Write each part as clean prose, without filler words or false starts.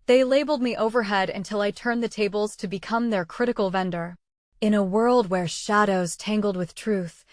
They labeled me overhead until I turned the tables to become their critical vendor. In a world where shadows tangled with truth,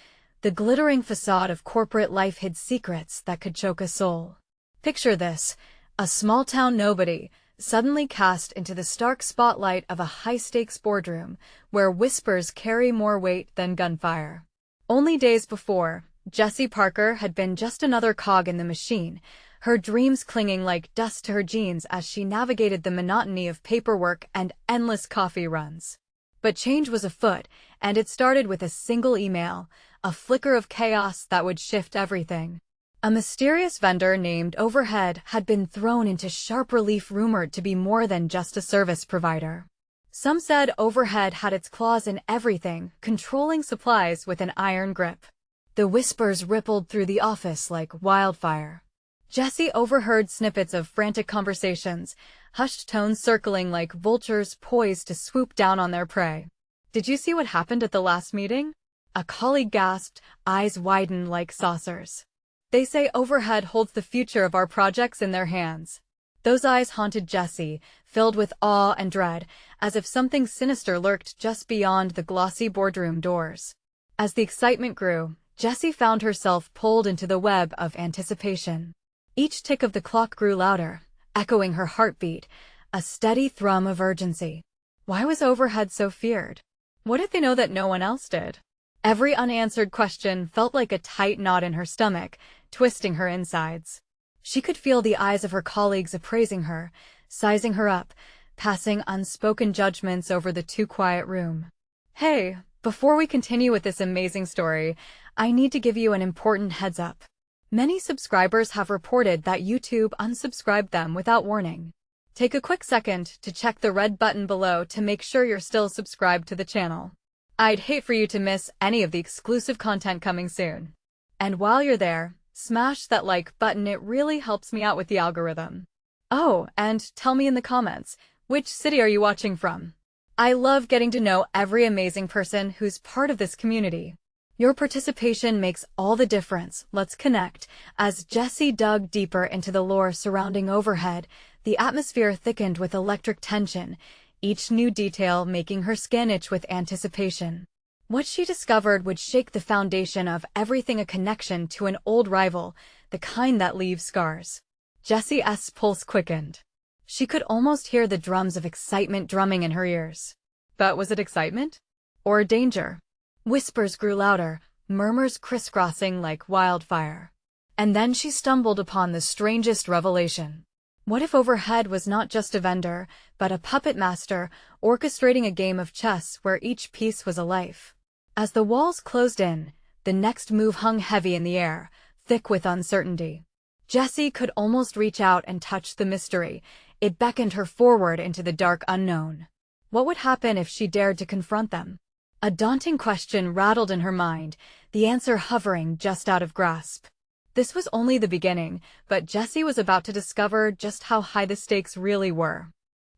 the glittering facade of corporate life hid secrets that could choke a soul. Picture this, a small-town nobody, suddenly cast into the stark spotlight of a high-stakes boardroom, where whispers carry more weight than gunfire. Only days before, Jessie Parker had been just another cog in the machine, her dreams clinging like dust to her jeans as she navigated the monotony of paperwork and endless coffee runs. But change was afoot, and it started with a single email, a flicker of chaos that would shift everything. A mysterious vendor named Overhead had been thrown into sharp relief, rumored to be more than just a service provider. Some said Overhead had its claws in everything, controlling supplies with an iron grip. The whispers rippled through the office like wildfire. Jessie overheard snippets of frantic conversations, hushed tones circling like vultures poised to swoop down on their prey. "Did you see what happened at the last meeting?" a colleague gasped, eyes widened like saucers. "They say Overhead holds the future of our projects in their hands." Those eyes haunted Jessie, filled with awe and dread, as if something sinister lurked just beyond the glossy boardroom doors. As the excitement grew, Jessie found herself pulled into the web of anticipation. Each tick of the clock grew louder, echoing her heartbeat, a steady thrum of urgency. Why was Overhead so feared? What did they know that no one else did? Every unanswered question felt like a tight knot in her stomach, twisting her insides. She could feel the eyes of her colleagues appraising her, sizing her up, passing unspoken judgments over the too-quiet room. "Hey, before we continue with this amazing story, I need to give you an important heads-up. Many subscribers have reported that YouTube unsubscribed them without warning. Take a quick second to check the red button below to make sure you're still subscribed to the channel. I'd hate for you to miss any of the exclusive content coming soon. And while you're there, smash that like button, it really helps me out with the algorithm. Oh, and tell me in the comments, which city are you watching from? I love getting to know every amazing person who's part of this community. Your participation makes all the difference. Let's connect. As Jessie dug deeper into the lore surrounding Overhead, the atmosphere thickened with electric tension, each new detail making her skin itch with anticipation. What she discovered would shake the foundation of everything, a connection to an old rival, the kind that leaves scars. Jessie's pulse quickened. She could almost hear the drums of excitement drumming in her ears. But was it excitement? Or danger? Whispers grew louder, murmurs crisscrossing like wildfire. And then she stumbled upon the strangest revelation. What if Overhead was not just a vendor, but a puppet master, orchestrating a game of chess where each piece was a life? As the walls closed in, the next move hung heavy in the air, thick with uncertainty. Jessie could almost reach out and touch the mystery. It beckoned her forward into the dark unknown. What would happen if she dared to confront them? A daunting question rattled in her mind, the answer hovering just out of grasp. This was only the beginning, but Jessie was about to discover just how high the stakes really were.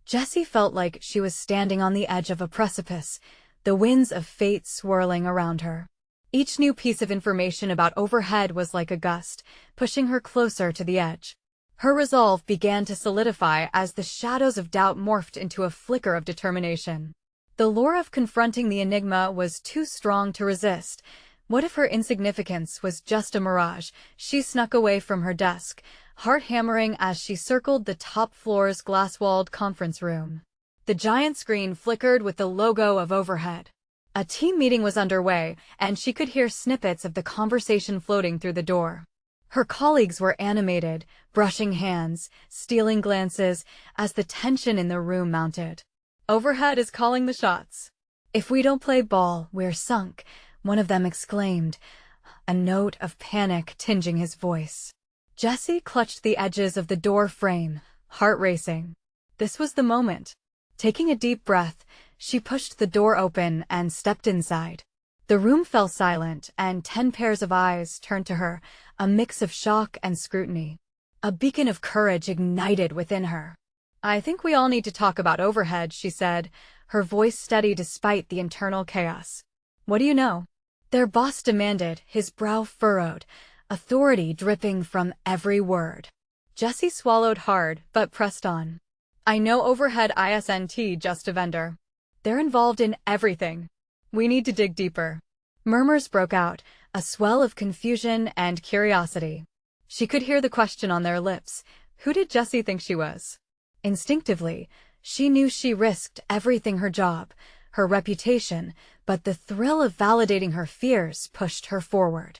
Jessie felt like she was standing on the edge of a precipice, the winds of fate swirling around her. Each new piece of information about Overhead was like a gust, pushing her closer to the edge. Her resolve began to solidify as the shadows of doubt morphed into a flicker of determination. The lure of confronting the enigma was too strong to resist. What if her insignificance was just a mirage? She snuck away from her desk, heart hammering as she circled the top floor's glass-walled conference room. The giant screen flickered with the logo of Overhead. A team meeting was underway, and she could hear snippets of the conversation floating through the door. Her colleagues were animated, brushing hands, stealing glances, as the tension in the room mounted. "Overhead is calling the shots. If we don't play ball, we're sunk," one of them exclaimed, a note of panic tinging his voice. Jessie clutched the edges of the door frame, heart racing. This was the moment. Taking a deep breath, she pushed the door open and stepped inside. The room fell silent, and 10 pairs of eyes turned to her, a mix of shock and scrutiny. A beacon of courage ignited within her. "I think we all need to talk about Overhead," she said, her voice steady despite the internal chaos. "What do you know?" their boss demanded, his brow furrowed, authority dripping from every word. Jessie swallowed hard, but pressed on. I know overhead isn't just a vendor. They're involved in everything. We need to dig deeper. Murmurs broke out, a swell of confusion and curiosity. She could hear the question on their lips. Who did Jessie think she was? Instinctively, she knew she risked everything: her job, her reputation, but the thrill of validating her fears pushed her forward.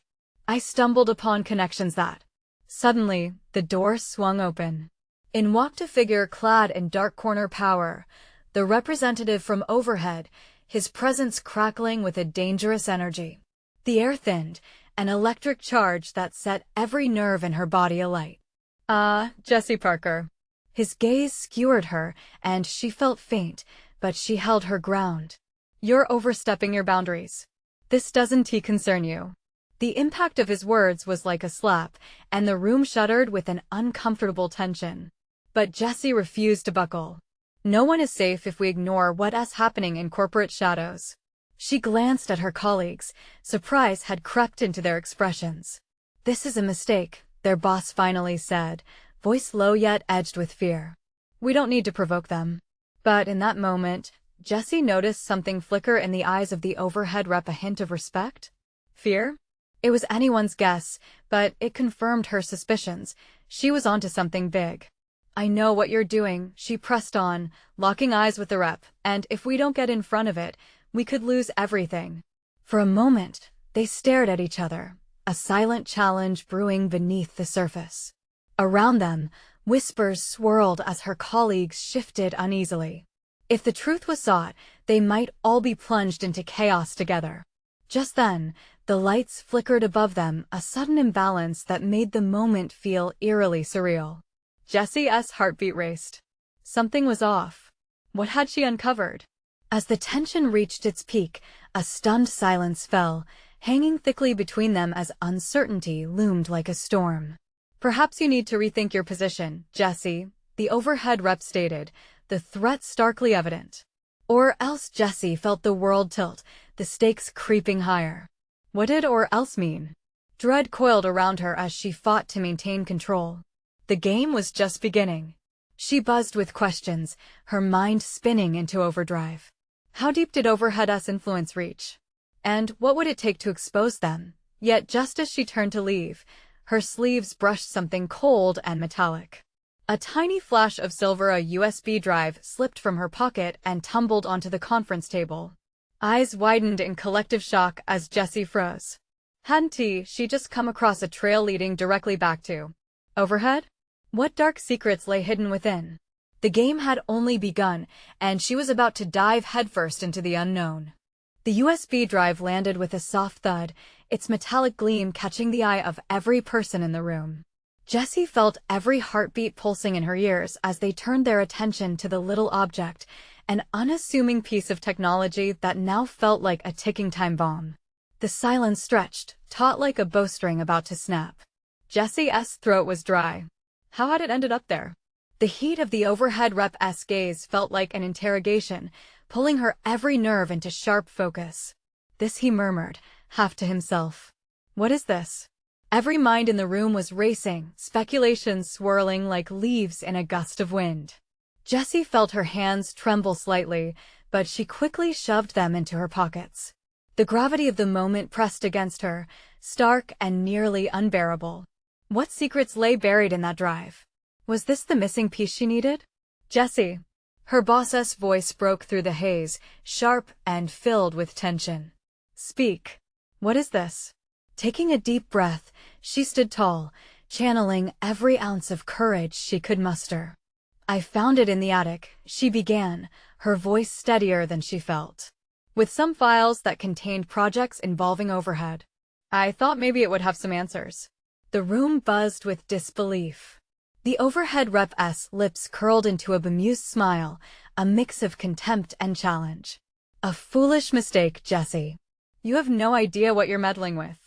I stumbled upon connections that... Suddenly, the door swung open. In walked a figure clad in dark corner power, the representative from overhead, his presence crackling with a dangerous energy. The air thinned, an electric charge that set every nerve in her body alight. Jessie Parker. His gaze skewered her, and she felt faint, but she held her ground. You're overstepping your boundaries. This doesn't concern you. The impact of his words was like a slap, and the room shuddered with an uncomfortable tension. But Jessie refused to buckle. No one is safe if we ignore what's happening in corporate shadows. She glanced at her colleagues. Surprise had crept into their expressions. This is a mistake, their boss finally said, voice low yet edged with fear. We don't need to provoke them. But in that moment, Jessie noticed something flicker in the eyes of the overhead rep, a hint of respect? Fear? It was anyone's guess, but it confirmed her suspicions. She was onto something big. I know what you're doing, she pressed on, locking eyes with the rep, and if we don't get in front of it, we could lose everything. For a moment, they stared at each other, a silent challenge brewing beneath the surface. Around them, whispers swirled as her colleagues shifted uneasily. If the truth was sought, they might all be plunged into chaos together. Just then, the lights flickered above them, a sudden imbalance that made the moment feel eerily surreal. Jessie's heartbeat raced. Something was off. What had she uncovered? As the tension reached its peak, a stunned silence fell, hanging thickly between them as uncertainty loomed like a storm. Perhaps you need to rethink your position, Jessie, the overhead rep stated, the threat starkly evident. Or else Jessie felt the world tilt, the stakes creeping higher. What did or else mean? Dread coiled around her as she fought to maintain control. The game was just beginning. She buzzed with questions, her mind spinning into overdrive. How deep did overhead's influence reach? And what would it take to expose them? Yet just as she turned to leave, her sleeves brushed something cold and metallic. A tiny flash of silver, a USB drive, slipped from her pocket and tumbled onto the conference table. Eyes widened in collective shock as Jessie froze. Hadn't she just come across a trail leading directly back to overhead? What dark secrets lay hidden within? The game had only begun, and she was about to dive headfirst into the unknown. The USB drive landed with a soft thud, its metallic gleam catching the eye of every person in the room. Jessie felt every heartbeat pulsing in her ears as they turned their attention to the little object, an unassuming piece of technology that now felt like a ticking time bomb. The silence stretched, taut like a bowstring about to snap. Jessie's throat was dry. How had it ended up there? The heat of the overhead rep's gaze felt like an interrogation, pulling her every nerve into sharp focus. This, he murmured, half to himself. What is this? Every mind in the room was racing, speculations swirling like leaves in a gust of wind. Jessie felt her hands tremble slightly, but she quickly shoved them into her pockets. The gravity of the moment pressed against her, stark and nearly unbearable. What secrets lay buried in that drive? Was this the missing piece she needed? Jessie. Her boss's voice broke through the haze, sharp and filled with tension. Speak. What is this? Taking a deep breath, she stood tall, channeling every ounce of courage she could muster. I found it in the attic, she began, her voice steadier than she felt. With some files that contained projects involving overhead. I thought maybe it would have some answers. The room buzzed with disbelief. The overhead rep's lips curled into a bemused smile, a mix of contempt and challenge. A foolish mistake, Jessie. You have no idea what you're meddling with.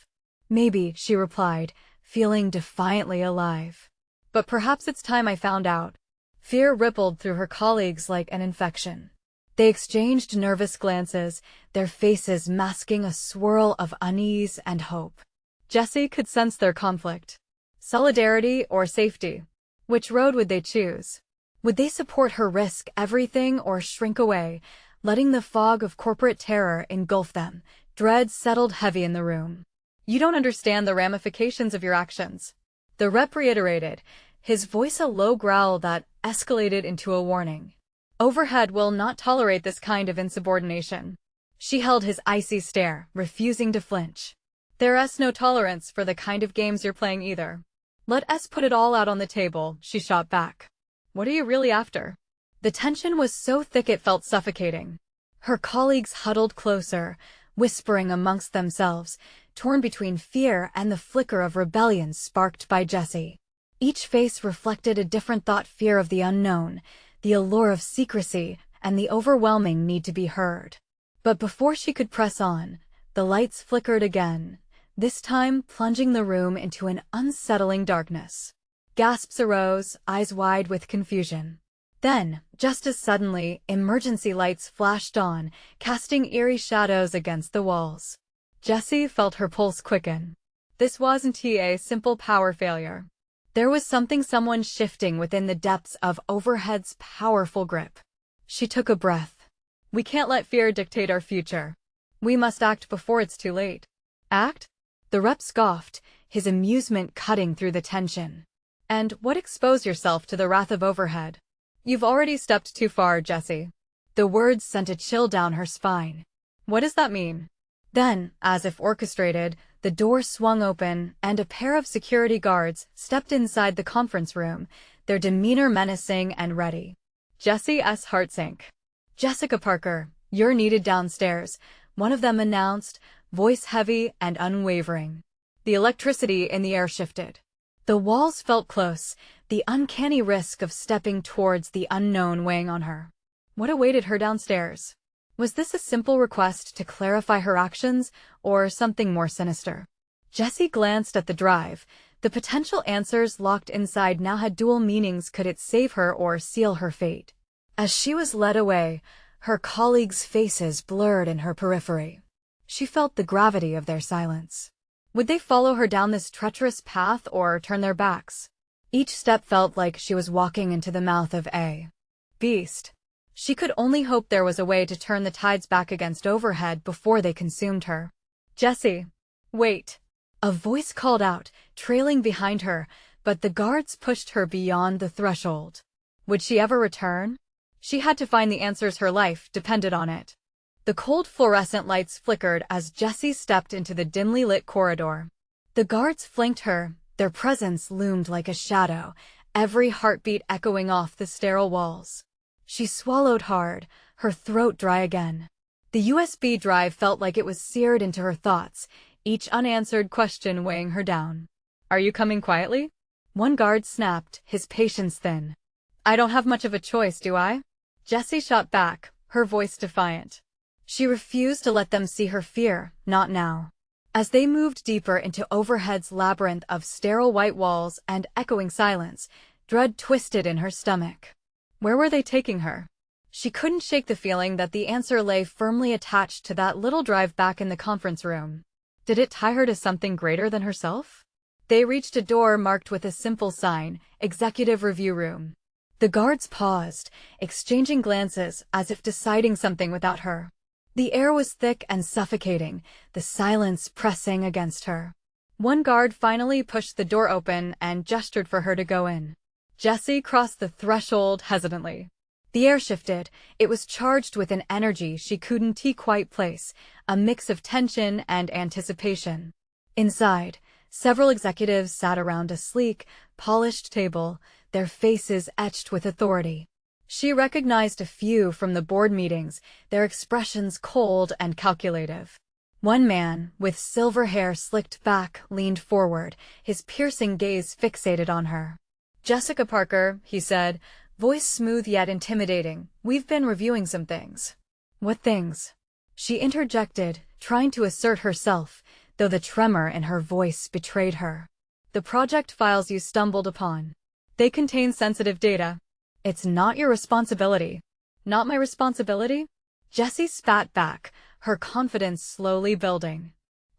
Maybe, she replied, feeling defiantly alive. But perhaps it's time I found out. Fear rippled through her colleagues like an infection. They exchanged nervous glances, their faces masking a swirl of unease and hope. Jessie could sense their conflict. Solidarity or safety? Which road would they choose? Would they support her risk everything or shrink away, letting the fog of corporate terror engulf them? Dread settled heavy in the room. You don't understand the ramifications of your actions. The rep reiterated, his voice a low growl that escalated into a warning. Overhead will not tolerate this kind of insubordination. She held his icy stare, refusing to flinch. There's no tolerance for the kind of games you're playing either. Let us put it all out on the table, she shot back. What are you really after? The tension was so thick it felt suffocating. Her colleagues huddled closer, whispering amongst themselves, torn between fear and the flicker of rebellion sparked by Jessie. Each face reflected a different thought: fear of the unknown, the allure of secrecy, and the overwhelming need to be heard. But before she could press on, the lights flickered again, this time plunging the room into an unsettling darkness. Gasps arose, eyes wide with confusion. Then, just as suddenly, emergency lights flashed on, casting eerie shadows against the walls. Jessie felt her pulse quicken. This wasn't a simple power failure. There was someone shifting within the depths of Overhead's powerful grip. She took a breath. We can't let fear dictate our future. We must act before it's too late. Act? The rep scoffed, his amusement cutting through the tension. And what, expose yourself to the wrath of Overhead? You've already stepped too far, Jessie. The words sent a chill down her spine. What does that mean? Then, as if orchestrated, the door swung open, and a pair of security guards stepped inside the conference room, their demeanor menacing and ready. Jessie's heart sank. Jessica Parker, you're needed downstairs, one of them announced, voice heavy and unwavering. The electricity in the air shifted. The walls felt close, the uncanny risk of stepping towards the unknown weighing on her. What awaited her downstairs? Was this a simple request to clarify her actions, or something more sinister? Jessie glanced at the drive. The potential answers locked inside now had dual meanings: could it save her or seal her fate? As she was led away, her colleagues' faces blurred in her periphery. She felt the gravity of their silence. Would they follow her down this treacherous path or turn their backs? Each step felt like she was walking into the mouth of a beast. She could only hope there was a way to turn the tides back against Overhead before they consumed her. Jessie, wait. A voice called out, trailing behind her, but the guards pushed her beyond the threshold. Would she ever return? She had to find the answers. Her life depended on it. The cold fluorescent lights flickered as Jessie stepped into the dimly lit corridor. The guards flanked her, their presence loomed like a shadow, every heartbeat echoing off the sterile walls. She swallowed hard, her throat dry again. The USB drive felt like it was seared into her thoughts, each unanswered question weighing her down. Are you coming quietly? One guard snapped, his patience thin. I don't have much of a choice, do I? Jessie shot back, her voice defiant. She refused to let them see her fear, not now. As they moved deeper into Overhead's labyrinth of sterile white walls and echoing silence, dread twisted in her stomach. Where were they taking her? She couldn't shake the feeling that the answer lay firmly attached to that little drive back in the conference room. Did it tie her to something greater than herself? They reached a door marked with a simple sign, Executive Review Room. The guards paused, exchanging glances as if deciding something without her. The air was thick and suffocating, the silence pressing against her. One guard finally pushed the door open and gestured for her to go in. Jessie crossed the threshold hesitantly. The air shifted. It was charged with an energy she couldn't quite place, a mix of tension and anticipation. Inside, several executives sat around a sleek, polished table, their faces etched with authority. She recognized a few from the board meetings, their expressions cold and calculative. One man, with silver hair slicked back, leaned forward, his piercing gaze fixated on her. Jessica Parker, he said, voice smooth yet intimidating, we've been reviewing some things. What things? She interjected, trying to assert herself, though the tremor in her voice betrayed her. The project files you stumbled upon. They contain sensitive data. It's not your responsibility. Not my responsibility? Jessie spat back, her confidence slowly building.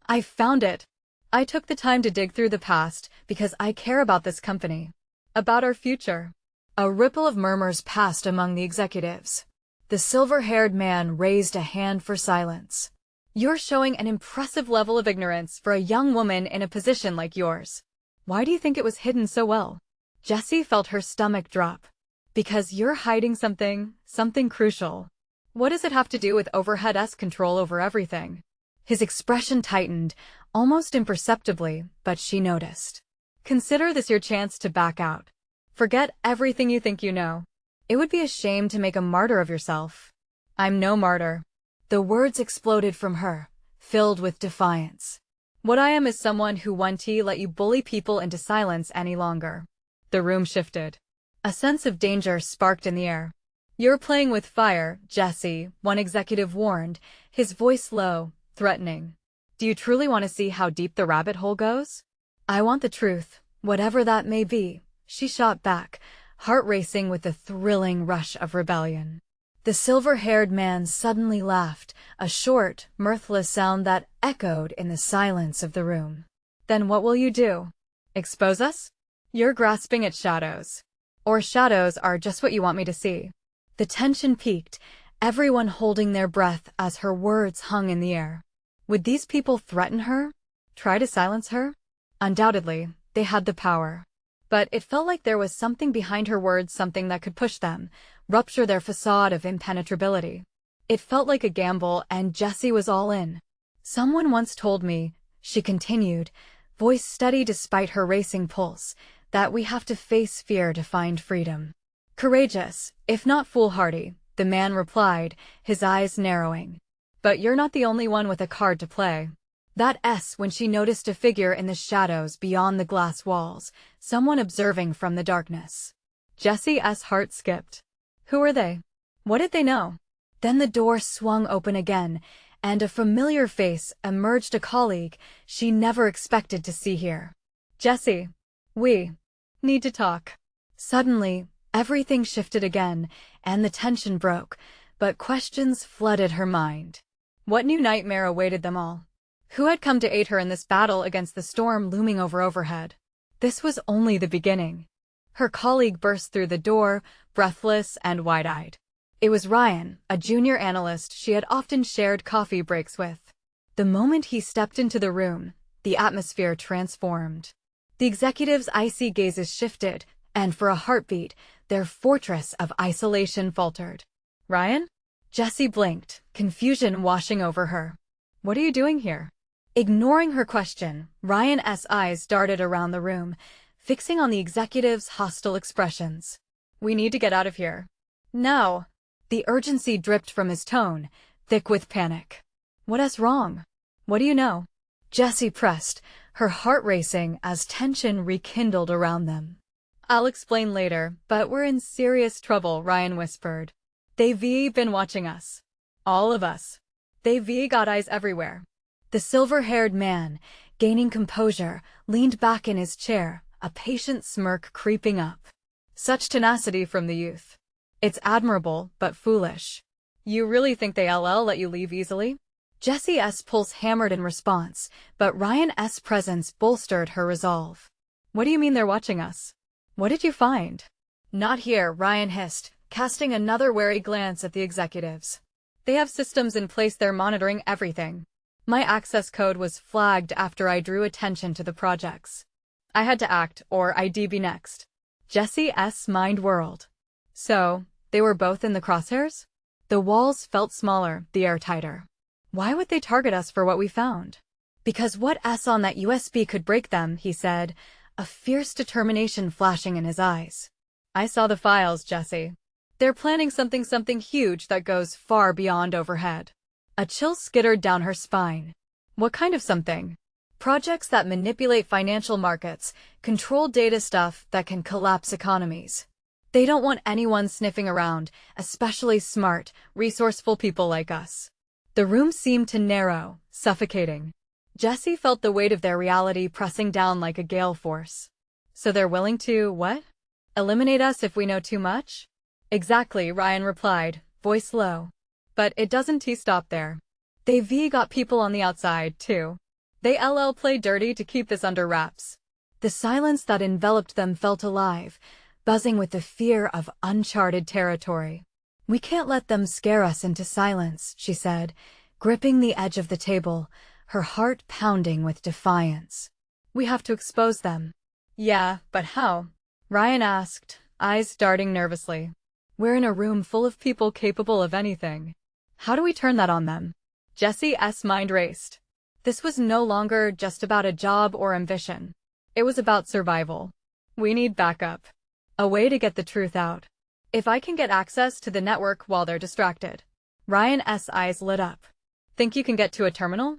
I found it. I took the time to dig through the past because I care about this company. About our future. A ripple of murmurs passed among the executives. The silver-haired man raised a hand for silence. You're showing an impressive level of ignorance for a young woman in a position like yours. Why do you think it was hidden so well? Jessie felt her stomach drop. Because you're hiding something crucial. What does it have to do with Overhead's control over everything? His expression tightened, almost imperceptibly, but she noticed. Consider this your chance to back out. Forget everything you think you know. It would be a shame to make a martyr of yourself. I'm no martyr. The words exploded from her, filled with defiance. What I am is someone who won't let you bully people into silence any longer. The room shifted. A sense of danger sparked in the air. You're playing with fire, Jessie, one executive warned, his voice low, threatening. Do you truly want to see how deep the rabbit hole goes? I want the truth, whatever that may be, she shot back, heart racing with the thrilling rush of rebellion. The silver-haired man suddenly laughed, a short, mirthless sound that echoed in the silence of the room. Then what will you do? Expose us? You're grasping at shadows. Or shadows are just what you want me to see. The tension peaked, everyone holding their breath as her words hung in the air. Would these people threaten her? Try to silence her? Undoubtedly, they had the power. But it felt like there was something behind her words, something that could push them, rupture their facade of impenetrability. It felt like a gamble, and Jessie was all in. Someone once told me, she continued, voice steady despite her racing pulse, that we have to face fear to find freedom. Courageous, if not foolhardy, the man replied, his eyes narrowing. But you're not the only one with a card to play. That when she noticed a figure in the shadows beyond the glass walls, someone observing from the darkness. Jessie's heart skipped. Who were they? What did they know? Then the door swung open again, and a familiar face emerged, a colleague she never expected to see here. Jessie, we need to talk. Suddenly, everything shifted again, and the tension broke, but questions flooded her mind. What new nightmare awaited them all? Who had come to aid her in this battle against the storm looming overhead? This was only the beginning. Her colleague burst through the door, breathless and wide-eyed. It was Ryan, a junior analyst she had often shared coffee breaks with. The moment he stepped into the room, the atmosphere transformed. The executives' icy gazes shifted, and for a heartbeat, their fortress of isolation faltered. Ryan? Jessie blinked, confusion washing over her. What are you doing here? Ignoring her question, Ryan's eyes darted around the room, fixing on the executive's hostile expressions. We need to get out of here. Now. The urgency dripped from his tone, thick with panic. What's wrong? What do you know? Jessie pressed, her heart racing as tension rekindled around them. I'll explain later, but we're in serious trouble, Ryan whispered. They've been watching us. All of us. They've got eyes everywhere. The silver-haired man, gaining composure, leaned back in his chair, a patient smirk creeping up. Such tenacity from the youth. It's admirable, but foolish. You really think they'll let you leave easily? Jessie's pulse hammered in response, but Ryan's presence bolstered her resolve. What do you mean they're watching us? What did you find? Not here, Ryan hissed, casting another wary glance at the executives. They have systems in place, they're monitoring everything. My access code was flagged after I drew attention to the projects. I had to act, or I'd be next. Jessie's mind whirled. So, they were both in the crosshairs? The walls felt smaller, the air tighter. Why would they target us for what we found? Because what's on that USB could break them, he said, a fierce determination flashing in his eyes. I saw the files, Jessie. They're planning something huge that goes far beyond overhead. A chill skittered down her spine. What kind of something? Projects that manipulate financial markets, control data, stuff that can collapse economies. They don't want anyone sniffing around, especially smart, resourceful people like us. The room seemed to narrow, suffocating. Jessie felt the weight of their reality pressing down like a gale force. So they're willing to, what? Eliminate us if we know too much? Exactly, Ryan replied, voice low. But it doesn't stop there. They've got people on the outside, too. They'll play dirty to keep this under wraps. The silence that enveloped them felt alive, buzzing with the fear of uncharted territory. "We can't let them scare us into silence," she said, gripping the edge of the table, her heart pounding with defiance. "We have to expose them." "Yeah, but how?" Ryan asked, eyes darting nervously. "We're in a room full of people capable of anything. How do we turn that on them?" Jesse's mind raced. This was no longer just about a job or ambition. It was about survival. "We need backup. A way to get the truth out. If I can get access to the network while they're distracted." Ryan's eyes lit up. "Think you can get to a terminal?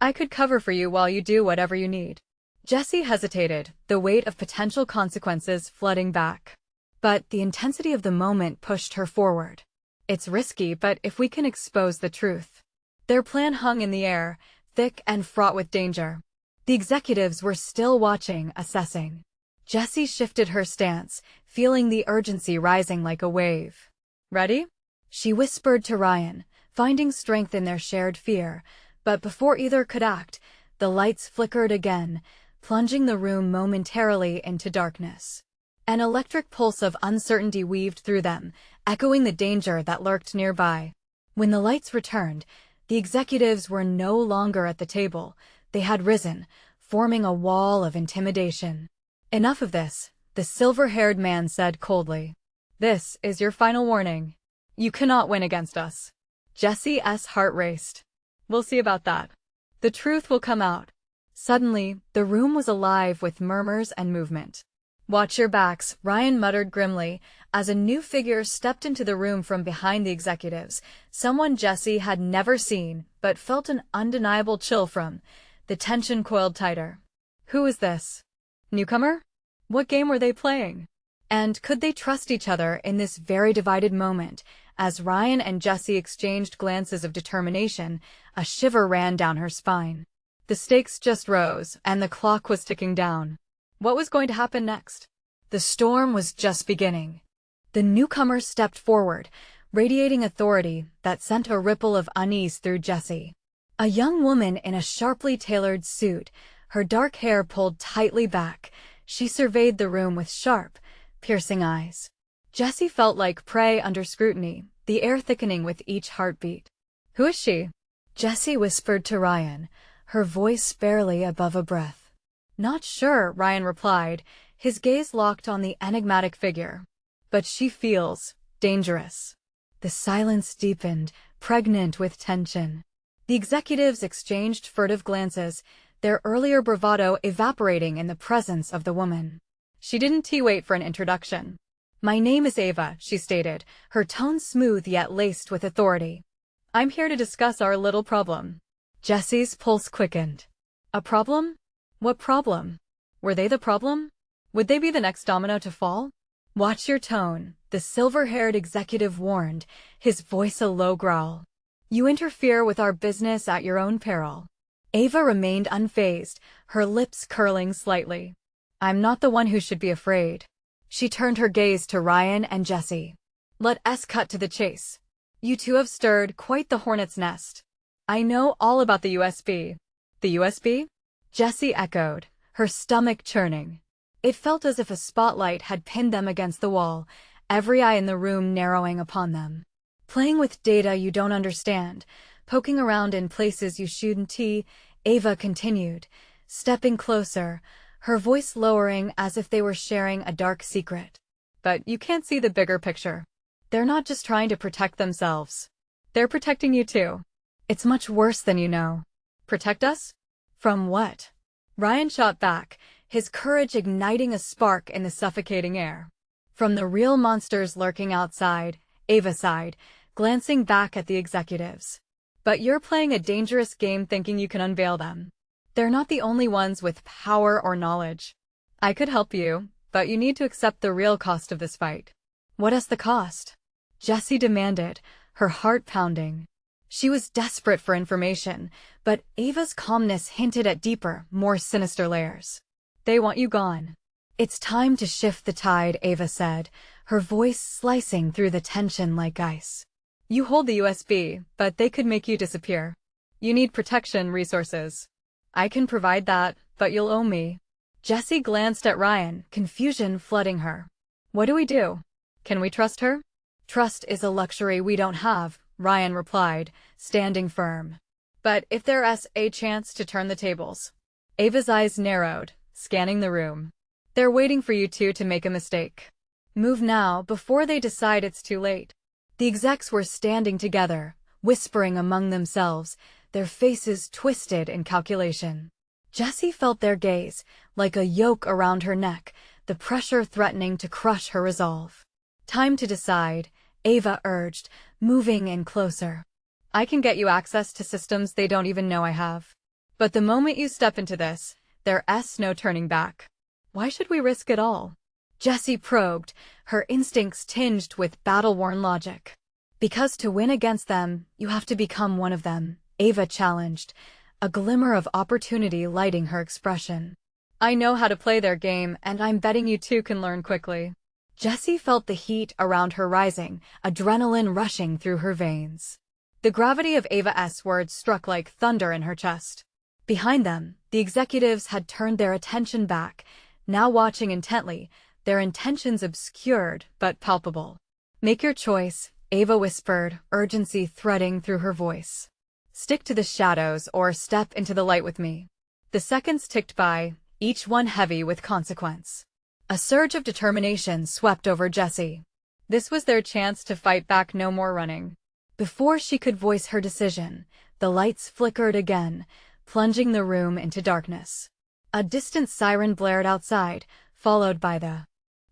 I could cover for you while you do whatever you need." Jesse hesitated, the weight of potential consequences flooding back. But the intensity of the moment pushed her forward. "It's risky, but if we can expose the truth." Their plan hung in the air, thick and fraught with danger. The executives were still watching, assessing. Jessie shifted her stance, feeling the urgency rising like a wave. "Ready?" she whispered to Ryan, finding strength in their shared fear. But before either could act, the lights flickered again, plunging the room momentarily into darkness. An electric pulse of uncertainty weaved through them, echoing the danger that lurked nearby. When the lights returned, the executives were no longer at the table. They had risen, forming a wall of intimidation. "Enough of this," the silver-haired man said coldly. "This is your final warning. You cannot win against us." Jesse's heart raced. "We'll see about that. The truth will come out." Suddenly, the room was alive with murmurs and movement. "Watch your backs," Ryan muttered grimly, as a new figure stepped into the room from behind the executives, someone Jesse had never seen, but felt an undeniable chill from. The tension coiled tighter. Who was this? Newcomer? What game were they playing? And could they trust each other in this very divided moment? As Ryan and Jesse exchanged glances of determination, a shiver ran down her spine. The stakes just rose, and the clock was ticking down. What was going to happen next? The storm was just beginning. The newcomer stepped forward, radiating authority that sent a ripple of unease through Jesse. A young woman in a sharply tailored suit, her dark hair pulled tightly back, she surveyed the room with sharp, piercing eyes. Jesse felt like prey under scrutiny, the air thickening with each heartbeat. "Who is she?" Jesse whispered to Ryan, her voice barely above a breath. "Not sure," Ryan replied, his gaze locked on the enigmatic figure. "But she feels dangerous." The silence deepened, pregnant with tension. The executives exchanged furtive glances, their earlier bravado evaporating in the presence of the woman. She didn't wait for an introduction. "My name is Ava," she stated, her tone smooth yet laced with authority. "I'm here to discuss our little problem." Jesse's pulse quickened. A problem? What problem? Were they the problem? Would they be the next domino to fall? "Watch your tone," the silver-haired executive warned, his voice a low growl. "You interfere with our business at your own peril." Ava remained unfazed, her lips curling slightly. "I'm not the one who should be afraid." She turned her gaze to Ryan and Jesse. "Let's cut to the chase. You two have stirred quite the hornet's nest. I know all about the USB. "The USB?" Jesse echoed, her stomach churning. It felt as if a spotlight had pinned them against the wall, every eye in the room narrowing upon them. "Playing with data you don't understand, poking around in places you shouldn't," Ava continued, stepping closer, her voice lowering as if they were sharing a dark secret. "But you can't see the bigger picture. They're not just trying to protect themselves. They're protecting you too. It's much worse than you know." "Protect us? From what?" Ryan shot back, his courage igniting a spark in the suffocating air. "From the real monsters lurking outside," Ava sighed, glancing back at the executives. "But you're playing a dangerous game thinking you can unveil them. They're not the only ones with power or knowledge. I could help you, but you need to accept the real cost of this fight." "What is the cost?" Jessie demanded, her heart pounding. She was desperate for information, but Ava's calmness hinted at deeper, more sinister layers. "They want you gone." "It's time to shift the tide," Ava said, her voice slicing through the tension like ice. "You hold the USB, but they could make you disappear. You need protection resources. I can provide that, but you'll owe me." Jessie glanced at Ryan, confusion flooding her. What do we do? Can we trust her? Trust is a luxury we don't have, Ryan replied, standing firm. But if there's a chance to turn the tables. Ava's eyes narrowed, scanning the room. They're waiting for you two to make a mistake. Move now before they decide it's too late. The execs were standing together, whispering among themselves, their faces twisted in calculation. Jessie felt their gaze, like a yoke around her neck, the pressure threatening to crush her resolve. Time to decide, Ava urged, moving in closer. I can get you access to systems they don't even know I have. But the moment you step into this, there's no turning back. Why should we risk it all? Jessie probed, her instincts tinged with battle-worn logic. Because to win against them, you have to become one of them, Ava challenged, a glimmer of opportunity lighting her expression. I know how to play their game, and I'm betting you two can learn quickly. Jessie felt the heat around her rising, adrenaline rushing through her veins. The gravity of Ava's words struck like thunder in her chest. Behind them, the executives had turned their attention back, now watching intently, their intentions obscured but palpable. Make your choice, Ava whispered, urgency threading through her voice. Stick to the shadows or step into the light with me. The seconds ticked by, each one heavy with consequence. A surge of determination swept over Jessie. This was their chance to fight back, no more running. Before she could voice her decision, the lights flickered again, plunging the room into darkness. A distant siren blared outside, followed by the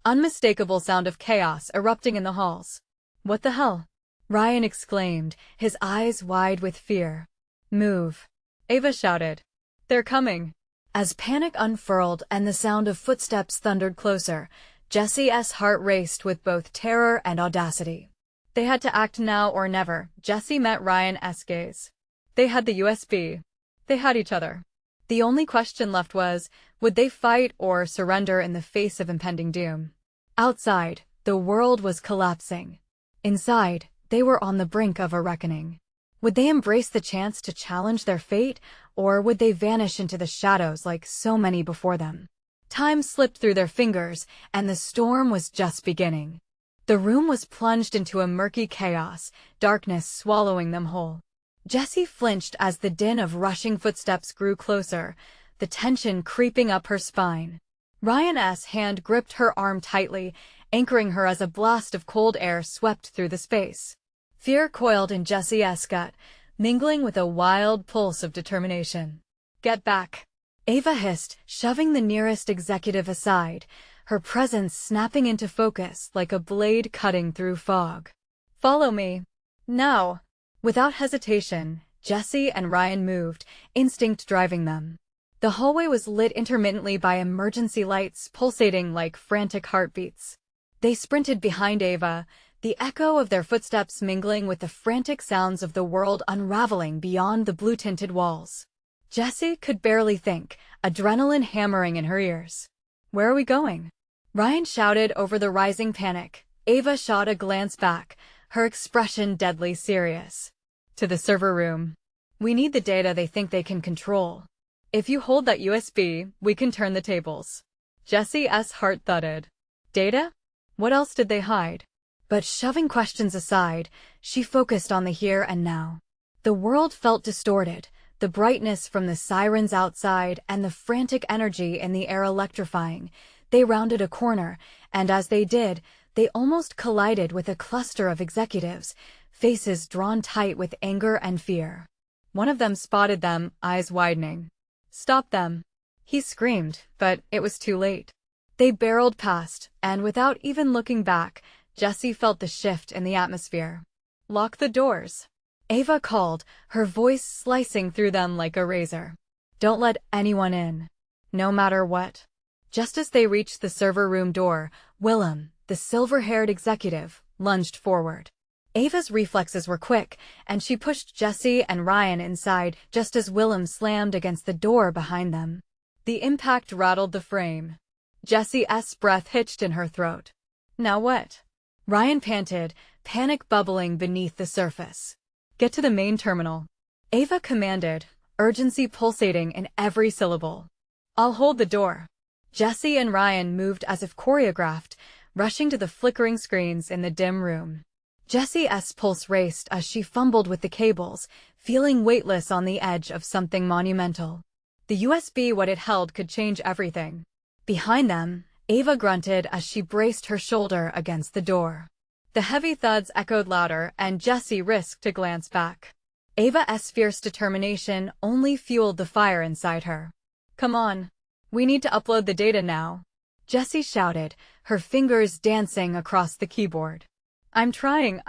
unmistakable sound of chaos erupting in the halls. What the hell? Ryan exclaimed, his eyes wide with fear. Move! Ava shouted. They're coming! As panic unfurled and the sound of footsteps thundered closer, Jessie's heart raced with both terror and audacity. They had to act now or never. Jessie met Ryan's gaze. They had the USB. They had each other. The only question left was, would they fight or surrender in the face of impending doom? Outside, the world was collapsing. Inside, they were on the brink of a reckoning. Would they embrace the chance to challenge their fate, or would they vanish into the shadows like so many before them? Time slipped through their fingers, and the storm was just beginning. The room was plunged into a murky chaos, darkness swallowing them whole. Jessie flinched as the din of rushing footsteps grew closer, the tension creeping up her spine. Ryan's hand gripped her arm tightly, anchoring her as a blast of cold air swept through the space. Fear coiled in Jessie's gut, mingling with a wild pulse of determination. Get back! Ava hissed, shoving the nearest executive aside, her presence snapping into focus like a blade cutting through fog. Follow me. Now! Without hesitation, Jessie and Ryan moved, instinct driving them. The hallway was lit intermittently by emergency lights pulsating like frantic heartbeats. They sprinted behind Ava, the echo of their footsteps mingling with the frantic sounds of the world unraveling beyond the blue-tinted walls. Jessie could barely think, adrenaline hammering in her ears. Where are we going? Ryan shouted over the rising panic. Ava shot a glance back, her expression deadly serious. To the server room. We need the data they think they can control. If you hold that USB, we can turn the tables. Jessie's heart thudded. Data? What else did they hide? But shoving questions aside, she focused on the here and now. The world felt distorted, the brightness from the sirens outside and the frantic energy in the air electrifying. They rounded a corner, and as they did, they almost collided with a cluster of executives, faces drawn tight with anger and fear. One of them spotted them, eyes widening. Stop them! He screamed, but it was too late. They barreled past, and without even looking back, Jessie felt the shift in the atmosphere. Lock the doors! Ava called, her voice slicing through them like a razor. Don't let anyone in. No matter what. Just as they reached the server room door, Willem, the silver-haired executive, lunged forward. Ava's reflexes were quick, and she pushed Jessie and Ryan inside just as Willem slammed against the door behind them. The impact rattled the frame. Jessie's breath hitched in her throat. Now what? Ryan panted, panic bubbling beneath the surface. Get to the main terminal. Ava commanded, urgency pulsating in every syllable. I'll hold the door. Jessie and Ryan moved as if choreographed, rushing to the flickering screens in the dim room. Jessie's pulse raced as she fumbled with the cables, feeling weightless on the edge of something monumental. The USB what it held could change everything. Behind them, Ava grunted as she braced her shoulder against the door. The heavy thuds echoed louder, and Jessie risked a glance back. Ava's fierce determination only fueled the fire inside her. "Come on. We need to upload the data now," Jessie shouted, her fingers dancing across the keyboard. I'm trying.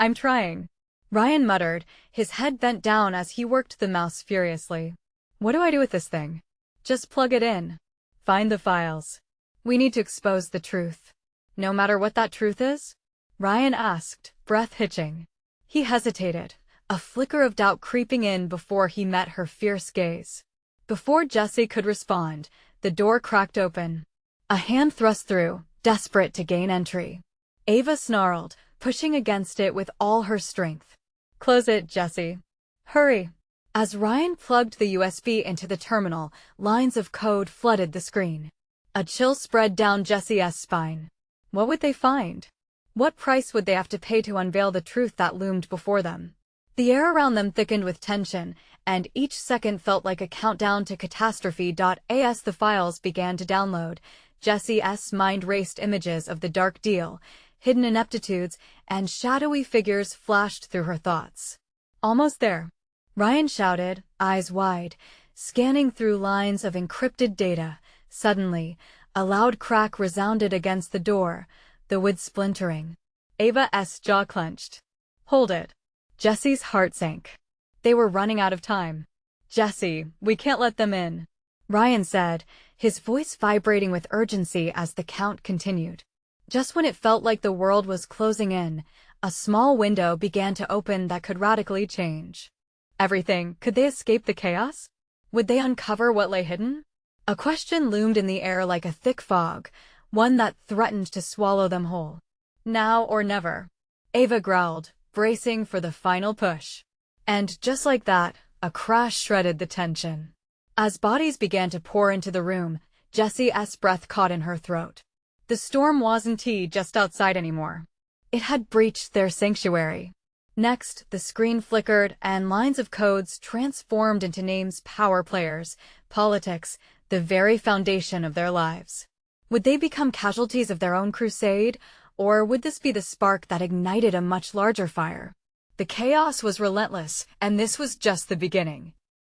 Ryan muttered, his head bent down as he worked the mouse furiously. "What do I do with this thing?" "Just plug it in. Find the files. We need to expose the truth." "No matter what that truth is?" Ryan asked, breath hitching. He hesitated, a flicker of doubt creeping in before he met her fierce gaze. Before Jessie could respond, the door cracked open. A hand thrust through, desperate to gain entry. Ava snarled, pushing against it with all her strength. "Close it, Jessie. Hurry." As Ryan plugged the USB into the terminal, lines of code flooded the screen. A chill spread down Jessie's spine. What would they find? What price would they have to pay to unveil the truth that loomed before them? The air around them thickened with tension, and each second felt like a countdown to catastrophe. As the files began to download, Jessie's mind raced images of the dark deal, hidden ineptitudes, and shadowy figures flashed through her thoughts. "Almost there," Ryan shouted, eyes wide, scanning through lines of encrypted data. Suddenly, a loud crack resounded against the door, the wood splintering. Ava's jaw clenched. "Hold it." Jessie's heart sank. They were running out of time. "Jessie, we can't let them in," Ryan said, his voice vibrating with urgency as the count continued. Just when it felt like the world was closing in, a small window began to open that could radically change everything. Could they escape the chaos? Would they uncover what lay hidden? A question loomed in the air like a thick fog, one that threatened to swallow them whole. "Now or never," Ava growled, bracing for the final push. And just like that, a crash shredded the tension. As bodies began to pour into the room, Jessie's breath caught in her throat. The storm wasn't just outside anymore. It had breached their sanctuary. Next, the screen flickered and lines of codes transformed into names: power players, politics, the very foundation of their lives. Would they become casualties of their own crusade, or would this be the spark that ignited a much larger fire? The chaos was relentless, and this was just the beginning.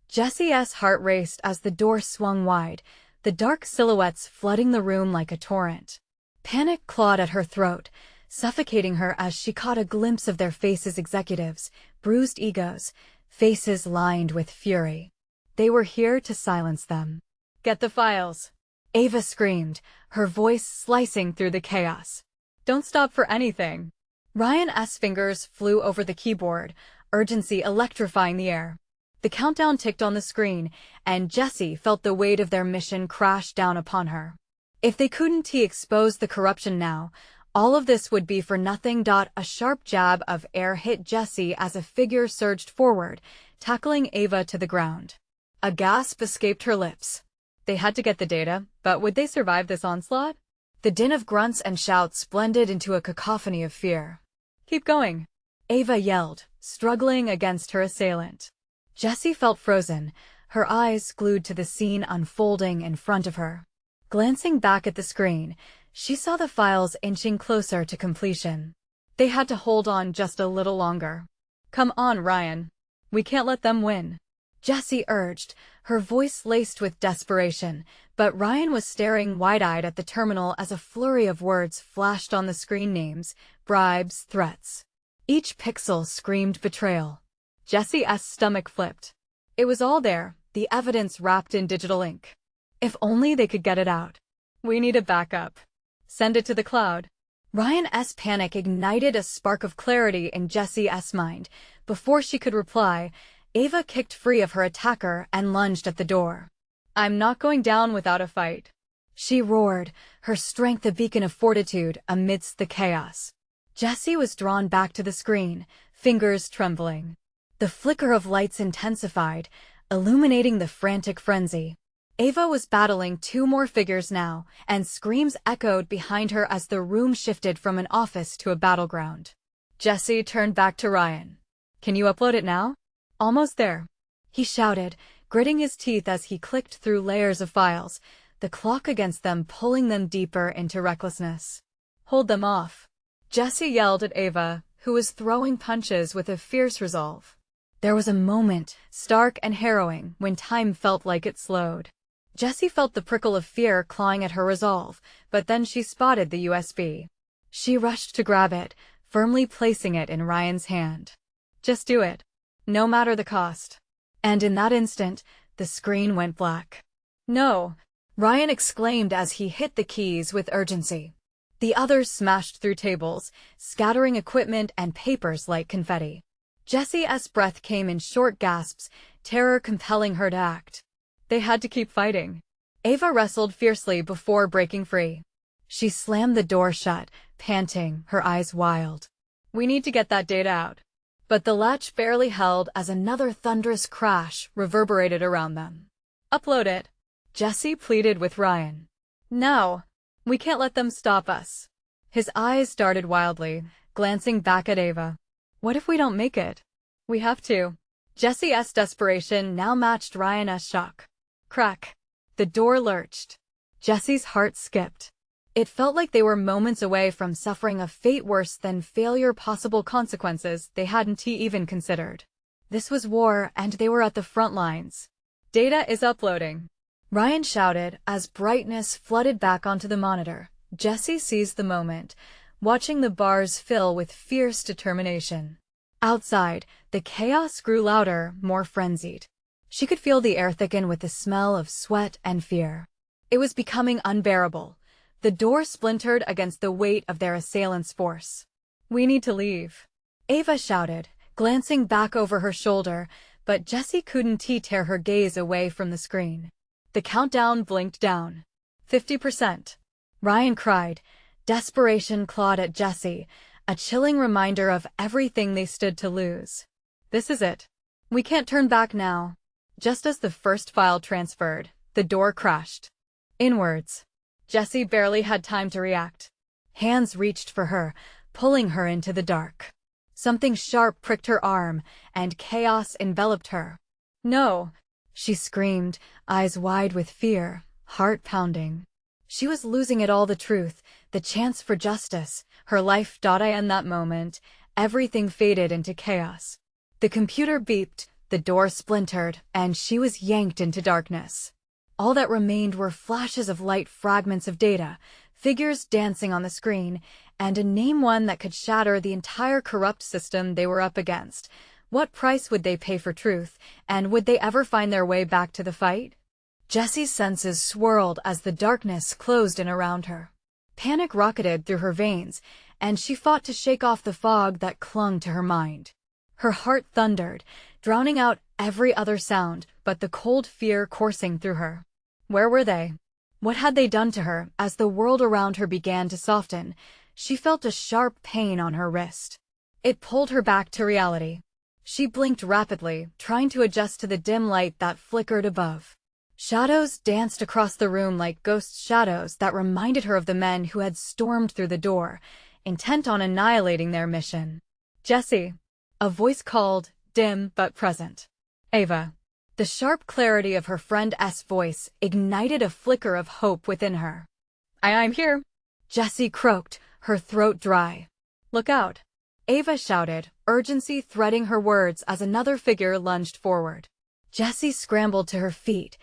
Jessie's heart raced as the door swung wide, the dark silhouettes flooding the room like a torrent. Panic clawed at her throat, suffocating her as she caught a glimpse of their faces: executives, bruised egos, faces lined with fury. They were here to silence them. "Get the files," Ava screamed, her voice slicing through the chaos. "Don't stop for anything." Ryan's fingers flew over the keyboard, urgency electrifying the air. The countdown ticked on the screen, and Jessie felt the weight of their mission crash down upon her. If they couldn't expose the corruption now, all of this would be for nothing. A sharp jab of air hit Jessie as a figure surged forward, tackling Ava to the ground. A gasp escaped her lips. They had to get the data, but would they survive this onslaught? The din of grunts and shouts blended into a cacophony of fear. "Keep going," Ava yelled, struggling against her assailant. Jessie felt frozen, her eyes glued to the scene unfolding in front of her. Glancing back at the screen, she saw the files inching closer to completion. They had to hold on just a little longer. "Come on, Ryan. We can't let them win," Jessie urged, her voice laced with desperation, but Ryan was staring wide-eyed at the terminal as a flurry of words flashed on the screen: names, bribes, threats. Each pixel screamed betrayal. Jessie's stomach flipped. It was all there, the evidence wrapped in digital ink. If only they could get it out. "We need a backup. Send it to the cloud." Ryan's panic ignited a spark of clarity in Jessie's mind. Before she could reply, Ava kicked free of her attacker and lunged at the door. "I'm not going down without a fight," she roared, her strength a beacon of fortitude amidst the chaos. Jessie was drawn back to the screen, fingers trembling. The flicker of lights intensified, illuminating the frantic frenzy. Ava was battling two more figures now, and screams echoed behind her as the room shifted from an office to a battleground. Jesse turned back to Ryan. "Can you upload it now?" "Almost there," he shouted, gritting his teeth as he clicked through layers of files, the clock against them pulling them deeper into recklessness. "Hold them off," Jesse yelled at Ava, who was throwing punches with a fierce resolve. There was a moment, stark and harrowing, when time felt like it slowed. Jessie felt the prickle of fear clawing at her resolve, but then she spotted the USB. She rushed to grab it, firmly placing it in Ryan's hand. "Just do it. No matter the cost." And in that instant, the screen went black. "No!" Ryan exclaimed as he hit the keys with urgency. The others smashed through tables, scattering equipment and papers like confetti. Jessie's breath came in short gasps, terror compelling her to act. They had to keep fighting. Ava wrestled fiercely before breaking free. She slammed the door shut, panting, her eyes wild. "We need to get that data out." But the latch barely held as another thunderous crash reverberated around them. "Upload it," Jessie pleaded with Ryan. "No, we can't let them stop us." His eyes darted wildly, glancing back at Ava. "What if we don't make it?" "We have to." Jessie's desperation now matched Ryan's shock. Crack. The door lurched. Jessie's heart skipped. It felt like they were moments away from suffering a fate worse than failure, possible consequences they hadn't even considered. This was war, and they were at the front lines. "Data is uploading," Ryan shouted as brightness flooded back onto the monitor. Jessie seized the moment, watching the bars fill with fierce determination. Outside, the chaos grew louder, more frenzied. She could feel the air thicken with the smell of sweat and fear. It was becoming unbearable. The door splintered against the weight of their assailants' force. "We need to leave," Ava shouted, glancing back over her shoulder, but Jessie couldn't tear her gaze away from the screen. The countdown blinked down. 50%. Ryan cried. Desperation clawed at Jessie, a chilling reminder of everything they stood to lose. "This is it. We can't turn back now." Just as the first file transferred, the door crashed. Inwards. Jessie barely had time to react. Hands reached for her, pulling her into the dark. Something sharp pricked her arm, and chaos enveloped her. "No!" she screamed, eyes wide with fear, heart pounding. She was losing it all, the truth, the chance for justice, her life. In that moment, everything faded into chaos. The computer beeped, the door splintered, and she was yanked into darkness. All that remained were flashes of light, fragments of data, figures dancing on the screen, and a name, one that could shatter the entire corrupt system they were up against. What price would they pay for truth, and would they ever find their way back to the fight? Jessie's senses swirled as the darkness closed in around her. Panic rocketed through her veins, and she fought to shake off the fog that clung to her mind. Her heart thundered, drowning out every other sound but the cold fear coursing through her. Where were they? What had they done to her? As the world around her began to soften, she felt a sharp pain on her wrist. It pulled her back to reality. She blinked rapidly, trying to adjust to the dim light that flickered above. Shadows danced across the room like ghost shadows that reminded her of the men who had stormed through the door, intent on annihilating their mission. "Jessie!" A voice called, dim but present. "Ava." The sharp clarity of her friend's voice ignited a flicker of hope within her. I'm here," Jessie croaked, her throat dry. "Look out," Ava shouted, urgency threading her words as another figure lunged forward. Jessie scrambled to her feet,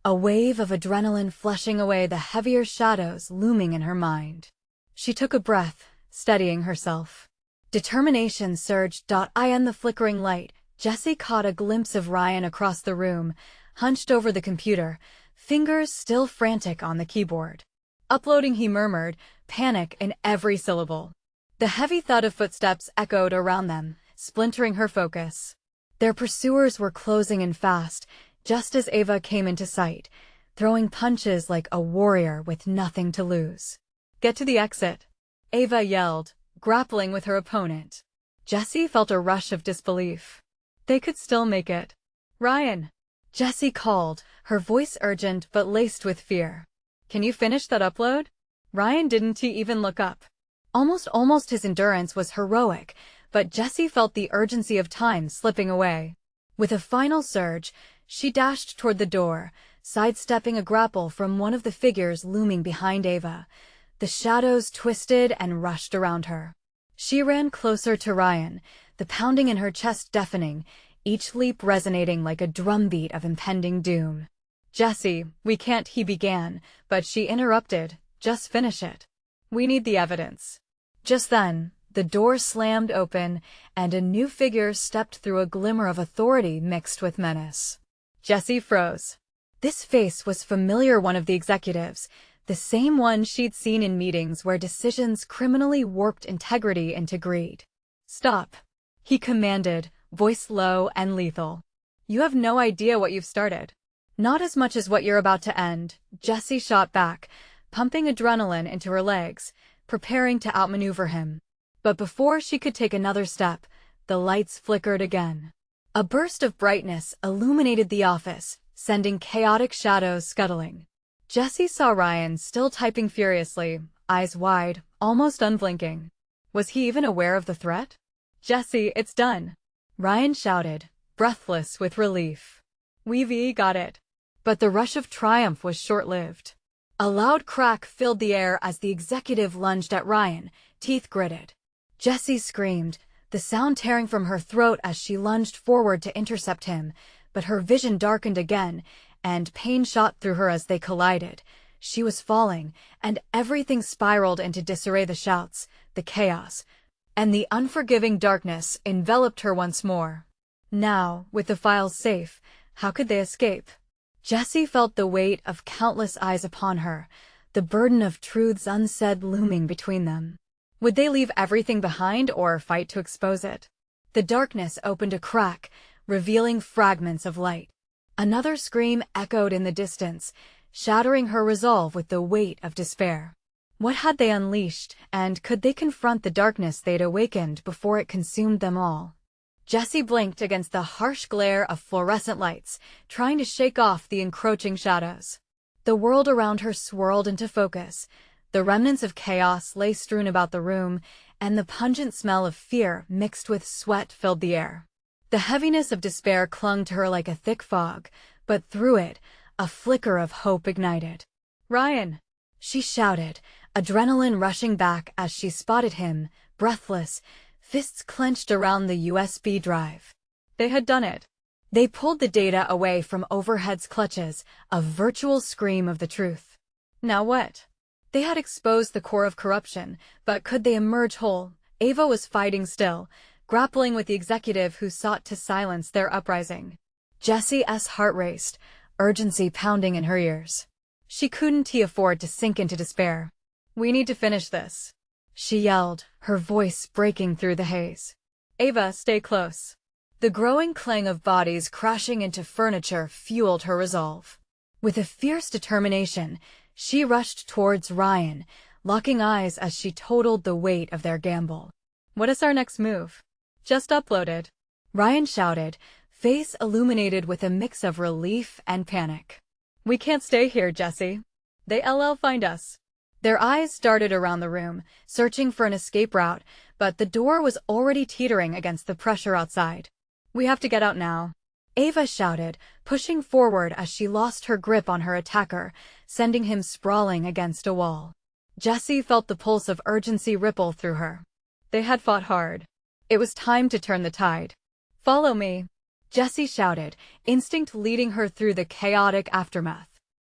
a wave of adrenaline flushing away the heavier shadows looming in her mind. She took a breath, steadying herself. Determination surged. In the flickering light, Jessie caught a glimpse of Ryan across the room, hunched over the computer, fingers still frantic on the keyboard. "Uploading," he murmured, panic in every syllable. The heavy thud of footsteps echoed around them, splintering her focus. Their pursuers were closing in fast, just as Ava came into sight, throwing punches like a warrior with nothing to lose. "Get to the exit," Ava yelled, grappling with her opponent. Jessie felt a rush of disbelief. They could still make it. "Ryan!" Jessie called, her voice urgent but laced with fear. "Can you finish that upload?" Ryan didn't even look up. Almost his endurance was heroic, but Jessie felt the urgency of time slipping away. With a final surge, she dashed toward the door, sidestepping a grapple from one of the figures looming behind Ava. The shadows twisted and rushed around her. She ran closer to Ryan, the pounding in her chest deafening, each leap resonating like a drumbeat of impending doom. "Jessie, we can't," he began, but she interrupted. "Just finish it. We need the evidence." Just then, the door slammed open, and a new figure stepped through, a glimmer of authority mixed with menace. Jessie froze. This face was familiar, one of the executives, the same one she'd seen in meetings where decisions criminally warped integrity into greed. "Stop," he commanded, voice low and lethal. "You have no idea what you've started." "Not as much as what you're about to end," Jessie shot back, pumping adrenaline into her legs, preparing to outmaneuver him. But before she could take another step, the lights flickered again. A burst of brightness illuminated the office, sending chaotic shadows scuttling. Jessie saw Ryan still typing furiously, eyes wide, almost unblinking. Was he even aware of the threat? "Jessie, it's done," Ryan shouted, breathless with relief. "We've got it." But the rush of triumph was short-lived. A loud crack filled the air as the executive lunged at Ryan, teeth gritted. Jessie screamed, the sound tearing from her throat as she lunged forward to intercept him, but her vision darkened again, and pain shot through her as they collided. She was falling, and everything spiraled into disarray. The shouts, the chaos, and the unforgiving darkness enveloped her once more. Now, with the files safe, how could they escape? Jessie felt the weight of countless eyes upon her, the burden of truths unsaid looming between them. Would they leave everything behind or fight to expose it? The darkness opened a crack, revealing fragments of light. Another scream echoed in the distance, shattering her resolve with the weight of despair. What had they unleashed, and could they confront the darkness they'd awakened before it consumed them all? Jessie blinked against the harsh glare of fluorescent lights, trying to shake off the encroaching shadows. The world around her swirled into focus. The remnants of chaos lay strewn about the room, and the pungent smell of fear mixed with sweat filled the air. The heaviness of despair clung to her like a thick fog, but through it, a flicker of hope ignited. "Ryan!" she shouted, adrenaline rushing back as she spotted him, breathless, fists clenched around the USB drive. They had done it. They pulled the data away from Overhead's clutches, a virtual scream of the truth. Now what? They had exposed the core of corruption, but could they emerge whole? Ava was fighting still, grappling with the executive who sought to silence their uprising. Jessie's heart raced, urgency pounding in her ears. She couldn't afford to sink into despair. "We need to finish this," she yelled, her voice breaking through the haze. "Ava, stay close." The growing clang of bodies crashing into furniture fueled her resolve. With a fierce determination, she rushed towards Ryan, locking eyes as she totaled the weight of their gamble. "What is our next move?" "Just uploaded," Ryan shouted, face illuminated with a mix of relief and panic. "We can't stay here, Jessie. They'll find us." Their eyes darted around the room, searching for an escape route, but the door was already teetering against the pressure outside. "We have to get out now," Ava shouted, pushing forward as she lost her grip on her attacker, sending him sprawling against a wall. Jessie felt the pulse of urgency ripple through her. They had fought hard. It was time to turn the tide. "Follow me," Jessie shouted, instinct leading her through the chaotic aftermath.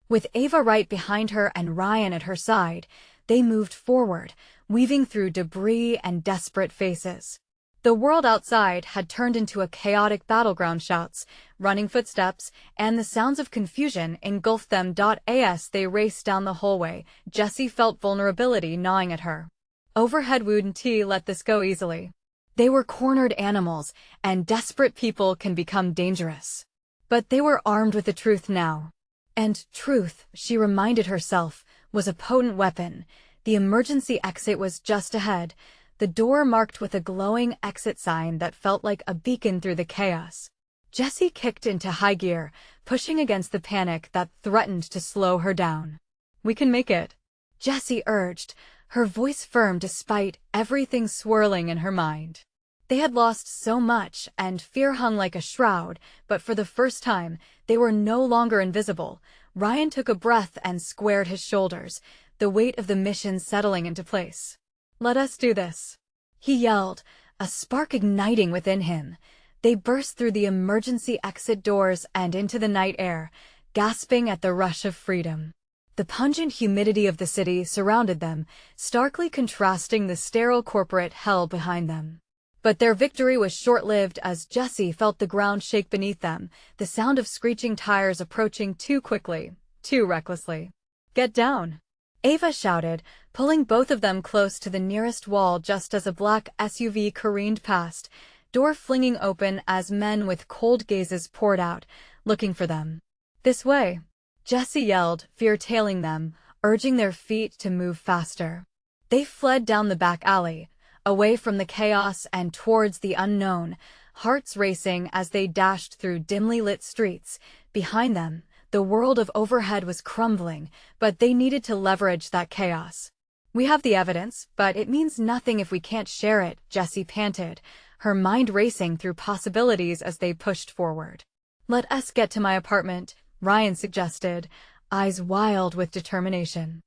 With Ava right behind her and Ryan at her side, they moved forward, weaving through debris and desperate faces. The world outside had turned into a chaotic battleground. Shouts, running footsteps, and the sounds of confusion engulfed them. As they raced down the hallway, Jessie felt vulnerability gnawing at her. Overhead wouldn't let this go easily. They were cornered animals, and desperate people can become dangerous. But they were armed with the truth now. And truth, she reminded herself, was a potent weapon. The emergency exit was just ahead, the door marked with a glowing exit sign that felt like a beacon through the chaos. Jessie kicked into high gear, pushing against the panic that threatened to slow her down. "We can make it," Jessie urged, her voice firm despite everything swirling in her mind. They had lost so much, and fear hung like a shroud, but for the first time, they were no longer invisible. Ryan took a breath and squared his shoulders, the weight of the mission settling into place. "Let us do this," he yelled, a spark igniting within him. They burst through the emergency exit doors and into the night air, gasping at the rush of freedom. The pungent humidity of the city surrounded them, starkly contrasting the sterile corporate hell behind them. But their victory was short-lived as Jessie felt the ground shake beneath them, the sound of screeching tires approaching too quickly, too recklessly. "Get down!" Ava shouted, pulling both of them close to the nearest wall just as a black SUV careened past, door flinging open as men with cold gazes poured out, looking for them. "This way!" Jessie yelled, fear tailing them, urging their feet to move faster. They fled down the back alley, away from the chaos and towards the unknown, hearts racing as they dashed through dimly lit streets. Behind them, the world of overhead was crumbling, but they needed to leverage that chaos. "We have the evidence, but it means nothing if we can't share it," Jessie panted, her mind racing through possibilities as they pushed forward. "Let us get to my apartment," Ryan suggested, eyes wild with determination.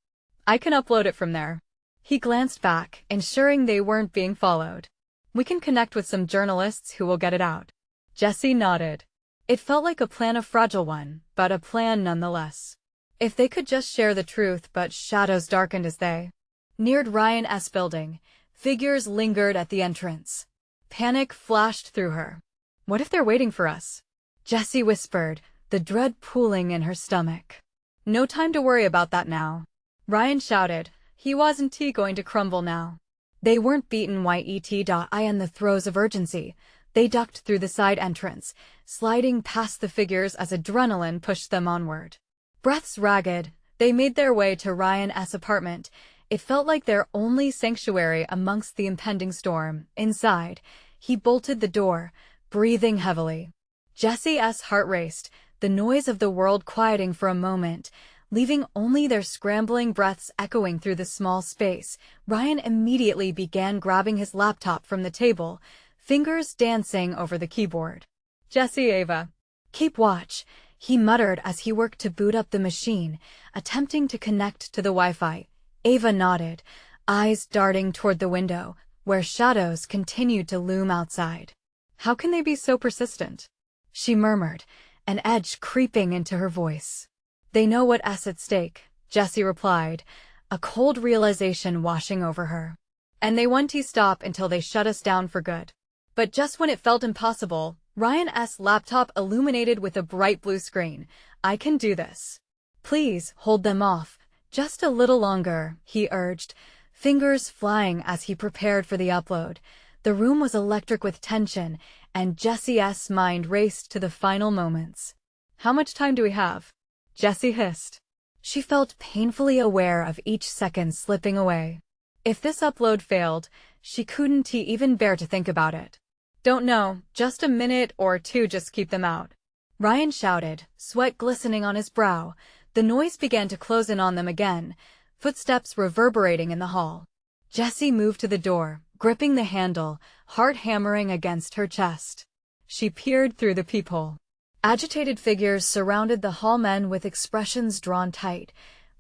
"I can upload it from there." He glanced back, ensuring they weren't being followed. "We can connect with some journalists who will get it out." Jessie nodded. It felt like a plan, a fragile one, but a plan nonetheless. If they could just share the truth, but shadows darkened as they neared Ryan's building. Figures lingered at the entrance. Panic flashed through her. "What if they're waiting for us?" Jessie whispered, the dread pooling in her stomach. "No time to worry about that now," Ryan shouted. He wasn't going to crumble now. They weren't beaten in the throes of urgency. They ducked through the side entrance, sliding past the figures as adrenaline pushed them onward. Breaths ragged, they made their way to Ryan's apartment. It felt like their only sanctuary amongst the impending storm. Inside, he bolted the door, breathing heavily. Jessie's heart raced, the noise of the world quieting for a moment, leaving only their scrambling breaths echoing through the small space. Ryan immediately began grabbing his laptop from the table, fingers dancing over the keyboard. "Jessie, Ava, keep watch," he muttered as he worked to boot up the machine, attempting to connect to the Wi-Fi. Ava nodded, eyes darting toward the window, where shadows continued to loom outside. "How can they be so persistent?" she murmured, an edge creeping into her voice. "They know what's at stake," Jessie replied, a cold realization washing over her. "And they won't stop until they shut us down for good." But just when it felt impossible, Ryan's laptop illuminated with a bright blue screen. "I can do this. Please hold them off. Just a little longer," he urged, fingers flying as he prepared for the upload. The room was electric with tension, and Jessie's mind raced to the final moments. "How much time do we have?" Jessie hissed. She felt painfully aware of each second slipping away. If this upload failed, she couldn't even bear to think about it. "Don't know, just a minute or two, just keep them out," Ryan shouted, sweat glistening on his brow. The noise began to close in on them again, footsteps reverberating in the hall. Jessie moved to the door, gripping the handle, heart hammering against her chest. She peered through the peephole. Agitated figures surrounded the hall, men with expressions drawn tight,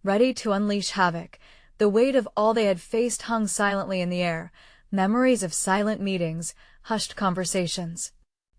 ready to unleash havoc. The weight of all they had faced hung silently in the air, memories of silent meetings, hushed conversations,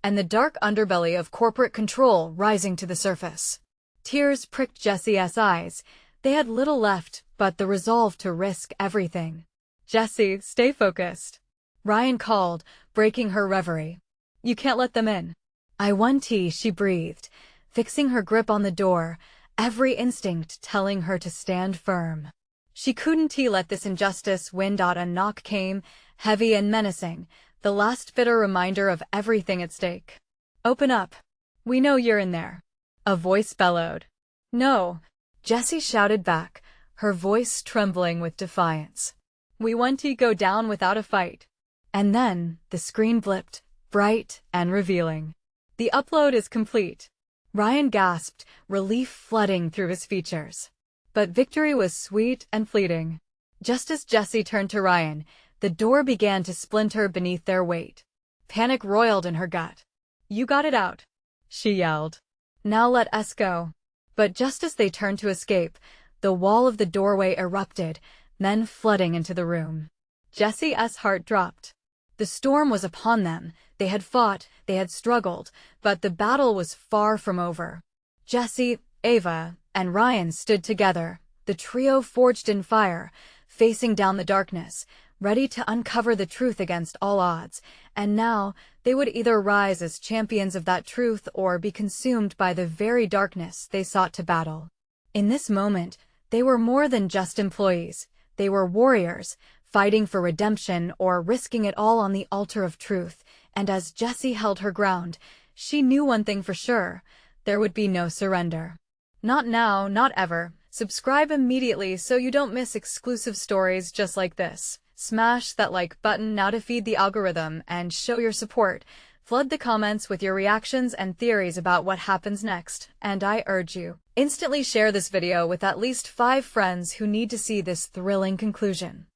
and the dark underbelly of corporate control rising to the surface. Tears pricked Jessie's eyes. They had little left but the resolve to risk everything. "Jessie, stay focused," Ryan called, breaking her reverie. "You can't let them in." "I want," she breathed, fixing her grip on the door, every instinct telling her to stand firm. She couldn't let this injustice win. A knock came, heavy and menacing, the last bitter reminder of everything at stake. "Open up. We know you're in there," a voice bellowed. "No," Jessie shouted back, her voice trembling with defiance. "We want to go down without a fight." And then the screen blipped, bright and revealing. The upload is complete. Ryan gasped, relief flooding through his features. But victory was sweet and fleeting. Just as Jesse turned to Ryan, the door began to splinter beneath their weight. Panic roiled in her gut. "You got it out," she yelled. "Now let us go." But just as they turned to escape, the wall of the doorway erupted, men flooding into the room. Jesse's heart dropped. The storm was upon them. They had fought, they had struggled, but the battle was far from over. Jesse, Ava, and Ryan stood together, the trio forged in fire, facing down the darkness, ready to uncover the truth against all odds, and now they would either rise as champions of that truth or be consumed by the very darkness they sought to battle. In this moment, they were more than just employees. They were warriors, fighting for redemption or risking it all on the altar of truth, and as Jessie held her ground, she knew one thing for sure: there would be no surrender. Not now, not ever. Subscribe immediately so you don't miss exclusive stories just like this. Smash that like button now to feed the algorithm and show your support. Flood the comments with your reactions and theories about what happens next, and I urge you, instantly share this video with at least 5 friends who need to see this thrilling conclusion.